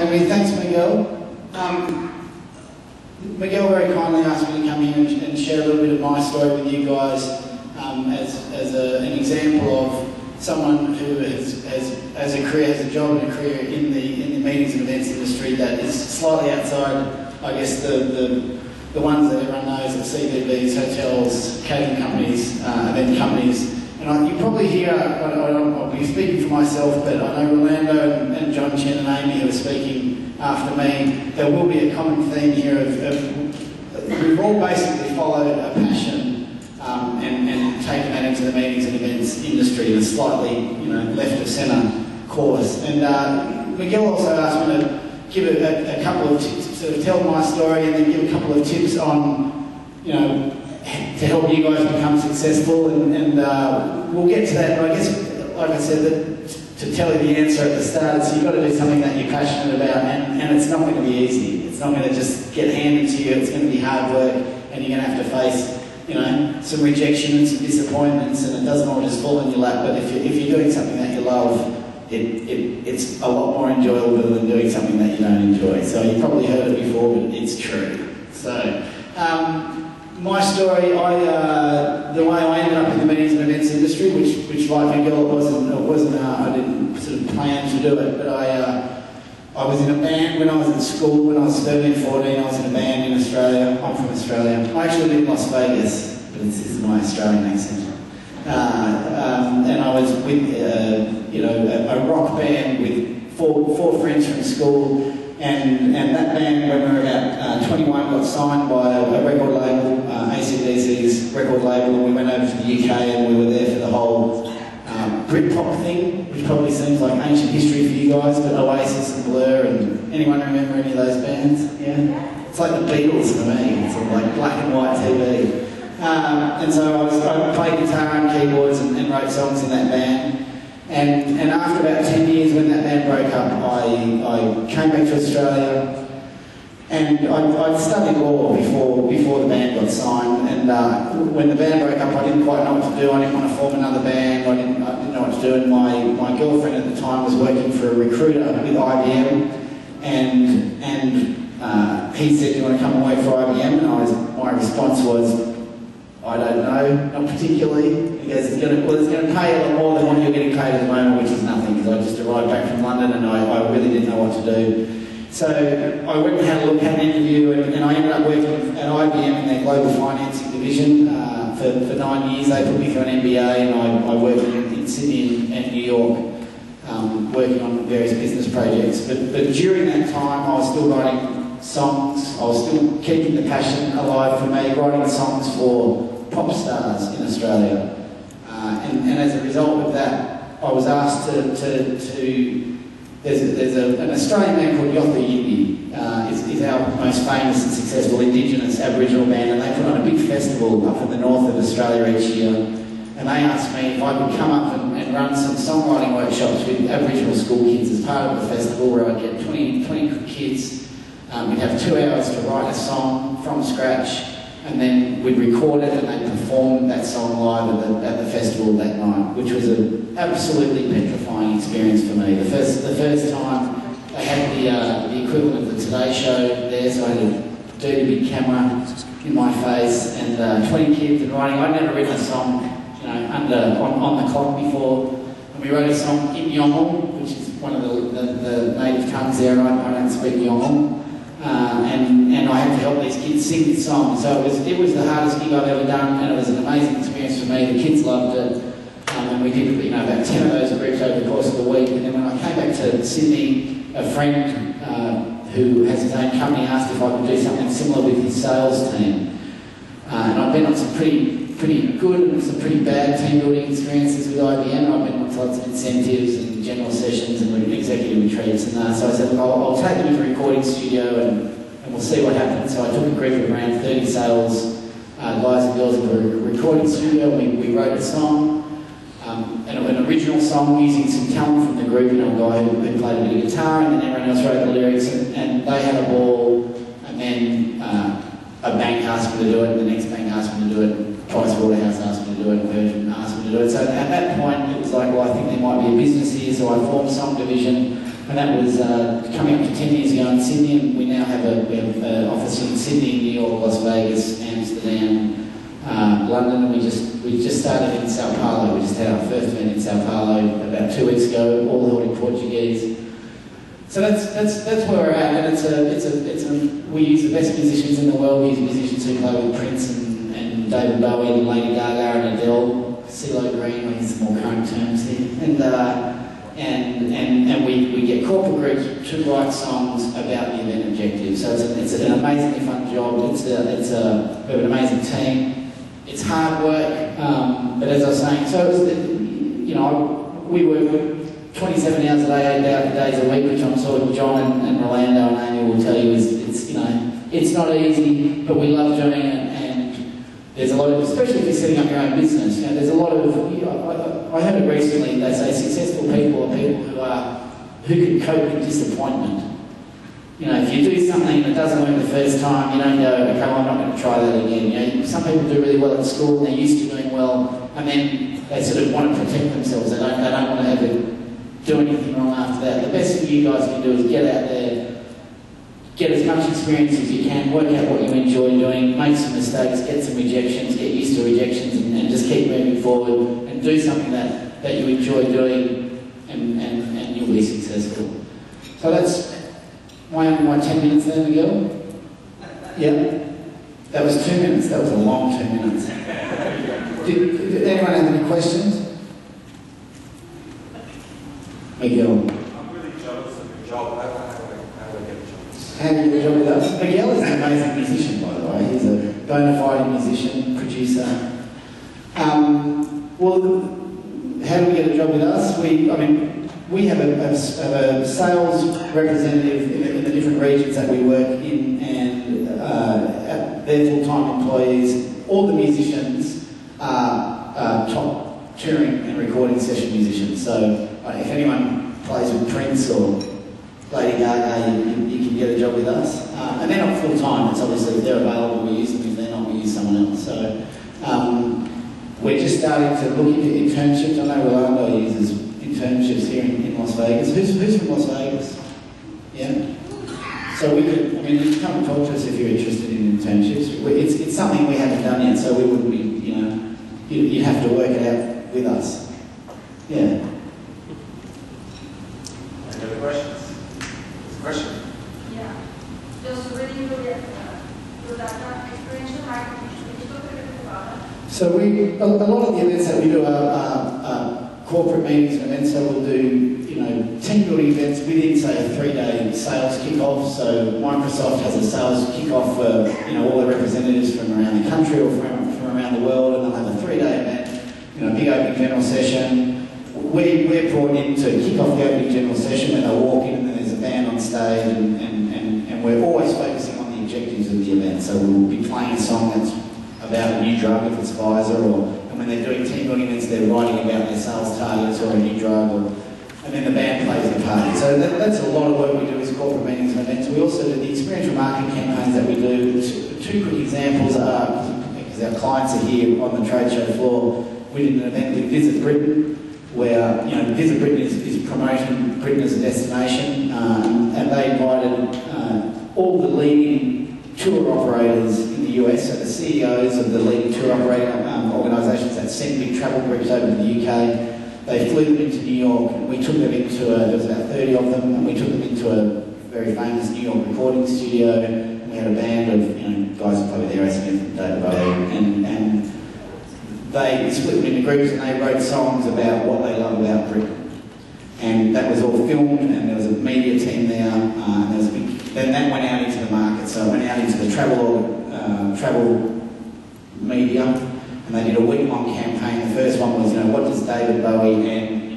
having me. Thanks, Miguel. Miguel very kindly asked me to come here and share a little bit of my story with you guys as an example of someone who has a career, has a job and a career in the meetings and events industry that is slightly outside, I guess, the ones that everyone knows, the CBDs, hotels, catering companies, event companies. And you probably hear, I'll be speaking for myself, but I know Rolando and John Chen and Amy who are speaking after me, there will be a common theme here of we've all basically followed a passion and taken that into the meetings and events industry in a slightly left of centre course. And Miguel also asked me to give a couple of tips, sort of tell my story and then give a couple of tips on, to help you guys become successful, and we'll get to that. But I guess, like I said, to tell you the answer at the start, is you've got to do something that you're passionate about, and it's not going to be easy. It's not going to just get handed to you. It's going to be hard work, and you're going to have to face, some rejection and some disappointments, and it doesn't all just fall in your lap. But if you're doing something that you love, it's a lot more enjoyable than doing something that you don't enjoy. So you've probably heard it before, but it's true. So. My story, the way I ended up in the meetings and events industry, which like Miguel, I didn't sort of plan to do it, but I was in a band when I was in school. When I was 13, 14, I was in a band in Australia. I'm from Australia. I actually live in Las Vegas, but this is my Australian accent. And I was with, a rock band with four friends from school. And that band, when we were about 21, got signed by a record label, AC/DC's record label, and we went over to the UK and we were there for the whole Britpop thing, which probably seems like ancient history for you guys, but Oasis and Blur, and anyone remember any of those bands? Yeah? It's like the Beatles for me, it's like black and white TV. And so I played guitar and keyboards and wrote songs in that band. And after about 10 years, when that band broke up, I came back to Australia, and I'd studied law before the band got signed. And when the band broke up, I didn't quite know what to do. I didn't want to form another band. I didn't know what to do. And my girlfriend at the time was working for a recruiter with IBM, and he said, "Do you want to come and work for IBM?" And my response was, "I don't know, not particularly." He goes, it's going to pay a lot more than what you're getting paid at the moment, which is nothing, because I just arrived back from London and I really didn't know what to do. So I went and had a look, had an interview, and I ended up working at IBM in their global financing division for 9 years. They put me through an MBA, and I worked in Sydney and New York, working on various business projects. But during that time, I was still writing songs. I was still keeping the passion alive for me, writing songs for pop stars in Australia. And as a result of that, I was asked there's an Australian band called Yotha Yindi, is our most famous and successful Indigenous Aboriginal band, and they put on a big festival up in the north of Australia each year. And they asked me if I could come up and run some songwriting workshops with Aboriginal school kids as part of the festival, where I'd get 20 kids. We'd have 2 hours to write a song from scratch, and then we'd record it and they'd perform that song live at the festival that night, which was an absolutely petrifying experience for me. The first time they had the equivalent of the Today Show there, so I had a dirty big camera in my face and 20 kids and writing. I'd never written a song on the clock before, and we wrote a song in Yolngu, which is one of the native tongues there. I don't speak Yolngu. And I had to help these kids sing this song. So it was the hardest gig I've ever done, and it was an amazing experience for me. The kids loved it, and we did about 10 of those groups over the course of the week. And then when I came back to Sydney, a friend who has his own company asked if I could do something similar with his sales team. And I've been on some pretty good and some pretty bad team building experiences with IBM. I've been on lots of incentives and general sessions and executive retreats, and so I said, look, I'll take them to a recording studio and we'll see what happens. So I took a group of around 30 sales guys and girls into a recording studio. We wrote a song, an original song using some talent from the group, a guy who played a bit of guitar, and then everyone else wrote the lyrics, and they had a ball, and then a bank asked me to do it, and the next bank asked me to do it, Price Waterhouse asked me to do it, and Virgin asked me to do it. So at that point, it was like, well, I think there might be a business here, so I formed Song Division, And that was coming up to 10 years ago in Sydney, and we now have an office in Sydney, New York, Las Vegas, Amsterdam, London, and we just started in Sao Paulo. We just had our first event in Sao Paulo about 2 weeks ago, all held in Portuguese. So that's where we're at, and we use the best musicians in the world. We use musicians who play with Prince and David Bowie and Lady Gaga and Adele, CeeLo Green, we use more current terms here, and we get corporate groups to write songs about the event objective. So it's an amazingly fun job. We have an amazing team. It's hard work, but as I was saying, so we work 27 hours a day, 8 days a week, which I'm sure John and Rolando and Amy will tell you it's not easy, but we love doing it, and there's a lot of, especially if you're setting up your own business, there's a lot of, I heard it recently, they say successful people are people who can cope with disappointment. If you do something that doesn't work the first time, you don't go, okay, well, I'm not going to try that again. Some people do really well at school and they're used to doing well, and then they sort of want to protect themselves. They don't want to ever do anything wrong after that. The best thing you guys can do is get out there, get as much experience as you can, work out what you enjoy doing, make some mistakes, get some rejections, get used to rejections, and just keep moving forward and do something that you enjoy doing, and you'll be successful. So that's my 10 minutes there, Miguel. Yeah, that was 2 minutes. That was a long 2 minutes. Did anyone have any questions? Miguel. I'm really jealous of your job. How do I get a job? How do you get a job with us? Miguel is an amazing musician, by the way. He's a bona fide musician, producer. Well, how do we get a job with us? We have a sales representative in the different regions that we work in, and they're full-time employees. All the musicians are top touring and recording session musicians. So if anyone plays with Prince or Lady Gaga, you can get a job with us. And they're not full-time. It's obviously, if they're available, we use them. If they're not, we use someone else. So we're just starting to look into internships. I know Rolando uses internships here in Las Vegas. Who's from Las Vegas? Yeah? So we could, you can come and talk to us if you're interested in internships. It's something we haven't done yet, so we wouldn't be, you'd have to work it out with us. Yeah. Any other questions? Question? Yeah. Just really look at that experiential marketing. Can you talk a bit about that? So a lot of the events that we do are corporate meetings and events, so we'll do, team building events within, say, a 3-day sales kickoff. So Microsoft has a sales kickoff for, all the representatives from around the country or from around the world, and they'll have a 3-day event, big opening general session. We're brought in to kick off the opening general session when they walk in, and then there's a band on stage, and we're always focusing on the objectives of the event. So we'll be playing a song that's about a new drug, if it's Pfizer, and when they're doing team building events, they're writing about their sales targets or a new drug, and then the band plays the party. So that's a lot of work we do as corporate meetings and events. We also do the experiential marketing campaigns that we do. Two quick examples are, because our clients are here on the trade show floor, we did an event with Visit Britain, where Visit Britain is promoting Britain as a destination, and they invited all the leading tour operators in the US, so the CEOs of the leading tour operating organisations that send big travel groups over to the UK. They flew them into New York, and we took them into there was about 30 of them, and we took them into a very famous New York recording studio, and we had a band of guys who played with Aerosmith and David Bowie, and they split them into groups and they wrote songs about what they love about Britain. And that was all filmed, and there was a media team there, and there was a big, then that went out into the market, so it went out into the travel media, and they did a week-long campaign. The first one was, what does David Bowie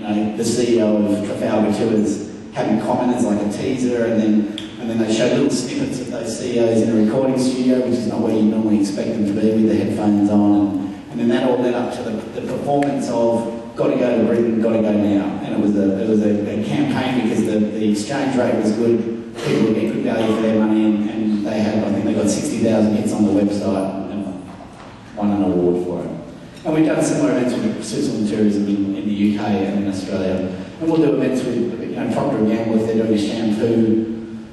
and the CEO of Trafalgar Tours have in common, as like a teaser, and then they showed little snippets of those CEOs in a recording studio, which is not where you normally expect them to be with the headphones on, and then that all led up to the performance of Got to Go to Britain, Got to Go Now, and it was a campaign because the exchange rate was good, people would get good value for their money, and they had, I think they got 60,000 hits on the website and won an award for it. And we've done similar events with Switzerland Tourism in the UK and in Australia. And we'll do events with, Procter & Gamble if they're doing a shampoo,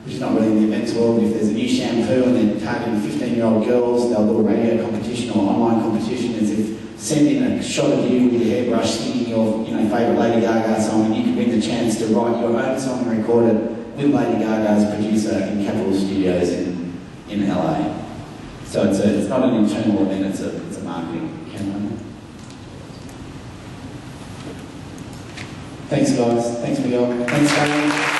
which is not really in the events world. If there's a new shampoo and they're targeting 15-year-old girls, they'll do a radio competition or online competition as if sending a shot of you with your hairbrush singing your favourite Lady Gaga song, and you can win the chance to write your own song and record it with Lady Gaga's producer in Capitol Studios in LA. So it's not an internal event, it's a marketing campaign. Thanks guys, thanks Miguel, thanks Dave.